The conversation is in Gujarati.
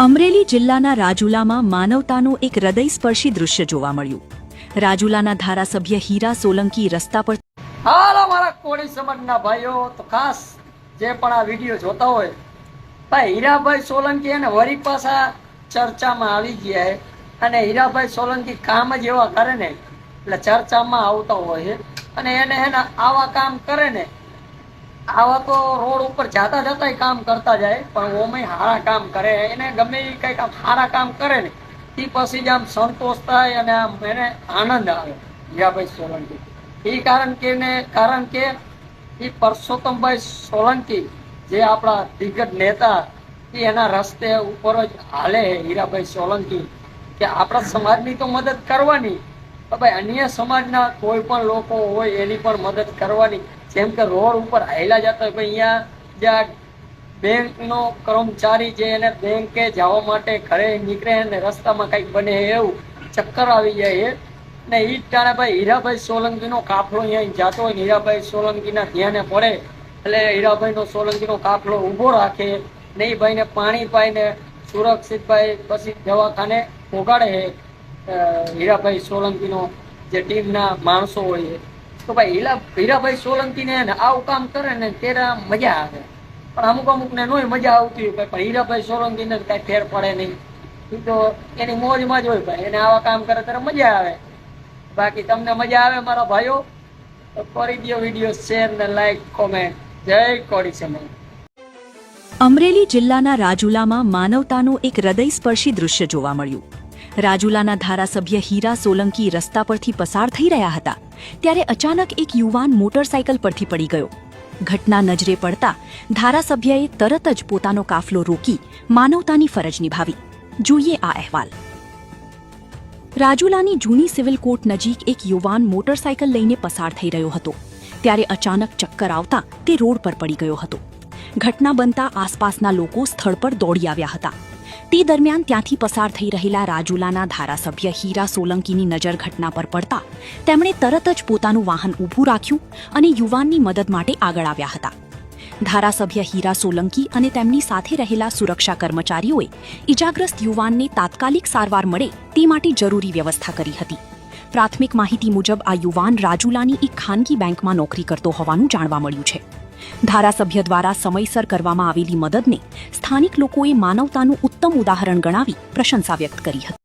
અમરેલી જિલ્લાના રાજુલામાં માનવતાનું એક હૃદયસ્પર્શી દૃશ્ય જોવા મળ્યું. રાજુલાના ધારાસભ્ય હીરા સોલંકી રસ્તા પર હાલો મારા કોળી સમાજના ભાઈઓ, તો ખાસ જે પણ આ વિડીયો જોતા હોય, ભાઈ હીરાભાઈ સોલંકી અને વરી પાછા ચર્ચામાં આવી ગયા છે. અને હીરાભાઈ સોલંકી કામ જ એવા કરે ને એટલે ચર્ચામાં આવતા હોય છે. અને એને આવા કામ કરે ને, આવા તો રોડ ઉપર જાતા જતા કામ કરતા જાય, પણ ઓમે સારા કામ કરે. એને ગમે એ કંઈક સારા કામ કરે ને એ પછી જ આમ સંતોષ થાય અને આમ એને આનંદ આવે. હીરાભાઈ સોલંકી એ કારણ કે એ પરસોત્તમભાઈ સોલંકી જે આપણા દિગ્ગજ નેતા એ એના રસ્તે ઉપર જ હાલે. હીરાભાઈ સોલંકી કે આપણા સમાજની તો મદદ કરવાની, ભાઈ અન્ય સમાજના કોઈ પણ લોકો હોય એની પણ મદદ કરવાની. જેમ કે રોડ ઉપર હાલ્યા જતા હોય, ભાઈ અહીંયા જ્યાં બેંકનો કર્મચારી જે એને બેંકે જવા માટે ઘરે નીકળે અને રસ્તામાં કંઈક બને એવું ચક્કર આવી જાય ને એ જ ટાણે ભાઈ હીરાભાઈ સોલંકીનો કાફલો અહીંયા જતો હોય ને હીરાભાઈ સોલંકીના ધ્યાને પડે એટલે હીરાભાઈનો સોલંકીનો કાફલો ઊભો રાખે ને એ ભાઈને પાણી પાઈને સુરક્ષિત ભાઈ પછી દવાખાને પહોંચાડે. હીરાભાઈ સોલંકીનો જે ટીમના માણસો હોય તો ભાઈ હીરાભાઈ સોલંકીને આવું કામ કરે ને ત્યારે મજા આવે. પણ અમુકને નોય મજા આવતી હોય, પણ હીરાભાઈ સોલંકીને કાંઈ ફેર પડે નહીં. એ તો એની મોજમાં જ હોય ભાઈ, એને આવા કામ કરે ત્યારે મજા આવે. બાકી તમને મજા આવે મારા ભાઈઓ તો કરી દો વિડીયો શેર ને લાઈક કોમેન્ટ. જય કોળી સમાજ. અમરેલી જિલ્લાના રાજુલામાં માનવતાનું એક હૃદયસ્પર્શી દૃશ્ય જોવા મળ્યું. રાજુલાના ધારાસભ્ય હીરા સોલંકી રસ્તા પરથી પસાર થઈ રહ્યા હતા ત્યારે અચાનક એક યુવાન મોટરસાયકલ પરથી પડી ગયો. ઘટના નજરે પડતા ધારાસભ્યએ તરત જ પોતાનો કાફલો રોકી માનવતાની ફરજ નિભાવી. જોઈએ આ અહેવાલ. રાજુલાની જૂની સિવિલ કોર્ટ નજીક એક યુવાન મોટરસાયકલ લઈને પસાર થઈ રહ્યો હતો ત્યારે અચાનક ચક્કર આવતા તે રોડ પર પડી ગયો હતો. ઘટના બનતા આસપાસના લોકો સ્થળ પર દોડી આવ્યા હતા. તે દરમિયાન ત્યાંથી પસાર થઈ રહેલા રાજુલાના ધારાસભ્ય હીરા સોલંકીની નજર ઘટના પર પડતા તેમણે તરત જ પોતાનું વાહન ઊભું રાખ્યું અને યુવાનની મદદ માટે આગળ આવ્યા હતા. ધારાસભ્ય હીરા સોલંકી અને તેમની સાથે રહેલા સુરક્ષા કર્મચારીઓએ ઇજાગ્રસ્ત યુવાનને તાત્કાલિક સારવાર મળે તે માટે જરૂરી વ્યવસ્થા કરી હતી. પ્રાથમિક માહિતી મુજબ આ યુવાન રાજુલાની એક ખાનગી બેંકમાં નોકરી કરતો હોવાનું જાણવા મળ્યું છે. ધારાસભ્ય દ્વારા સમયસર કરવામાં આવેલી મદદને સ્થાનિક લોકોએ માનવતાનું ઉત્તમ ઉદાહરણ ગણાવી પ્રશંસા વ્યક્ત કરી હતી.